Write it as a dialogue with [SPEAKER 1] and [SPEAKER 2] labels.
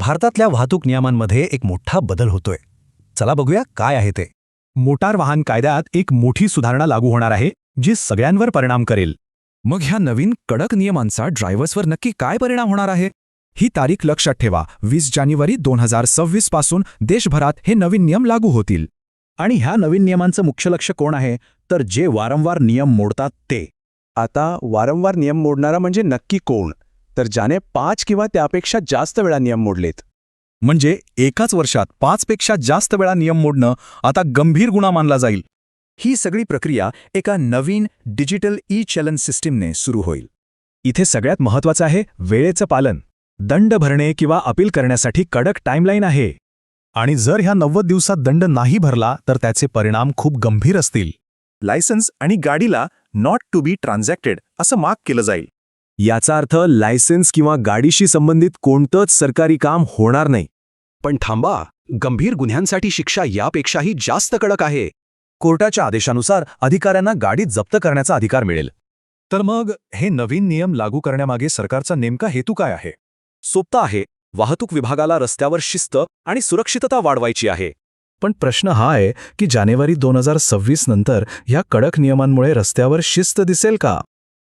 [SPEAKER 1] भारतातल्या वाहतूक नियमांमध्ये एक मोठा बदल होतोय. चला बघूया काय आहे ते.
[SPEAKER 2] मोटार वाहन कायद्यात एक मोठी सुधारणा लागू होणार आहे जी सगळ्यांवर परिणाम करेल.
[SPEAKER 3] मग ह्या नवीन कडक नियमांचा ड्रायव्हर्सवर नक्की काय परिणाम होणार आहे?
[SPEAKER 2] ही तारीख लक्षात ठेवा, 20 जानेवारी 2026 पासून देशभरात हे नवीन नियम लागू होतील.
[SPEAKER 4] आणि ह्या नवीन नियमांचं मुख्य लक्ष कोण आहे, तर जे वारंवार नियम मोडतात ते.
[SPEAKER 5] आता वारंवार नियम मोडणारा म्हणजे नक्की कोण? तर ज्याने 5 किंवा त्यापेक्षा जास्त वेळा नियम मोडलेत.
[SPEAKER 2] म्हणजे एकाच वर्षात 5 पेक्षा जास्त वेळा नियम मोडणं आता गंभीर गुन्हा मानला जाईल.
[SPEAKER 4] ही सगळी प्रक्रिया एका नवीन डिजिटल चलन सिस्टीमने सुरू होईल.
[SPEAKER 2] इथे सगळ्यात महत्त्वाचं आहे वेळेचं पालन. दंड भरणे किंवा अपील करण्यासाठी कडक टाईमलाईन आहे. आणि जर ह्या 90 दिवसात दंड नाही भरला तर त्याचे परिणाम खूप गंभीर असतील.
[SPEAKER 6] लायसन्स आणि गाडीला नॉट टू बी ट्रान्झॅक्टेड असं मार्क केलं जाईल.
[SPEAKER 2] याचा अर्थ लायसन्स किंवा गाडीशी संबंधित कोणतंच सरकारी काम होणार नाही.
[SPEAKER 1] पण थांबा, गंभीर गुन्ह्यांसाठी शिक्षा यापेक्षाही जास्त कडक आहे.
[SPEAKER 2] कोर्टाच्या आदेशानुसार अधिकाऱ्यांना गाडी जप्त करण्याचा अधिकार मिळेल. तर मग हे नवीन नियम लागू करण्यामागे सरकारचा नेमका हेतू काय आहे?
[SPEAKER 1] सोपं आहे, वाहतूक विभागाला रस्त्यावर शिस्त आणि सुरक्षितता वाढवायची आहे.
[SPEAKER 2] पण प्रश्न हा आहे की जानेवारी 2026 नंतर ह्या कडक नियमांमुळे रस्त्यावर शिस्त दिसेल का?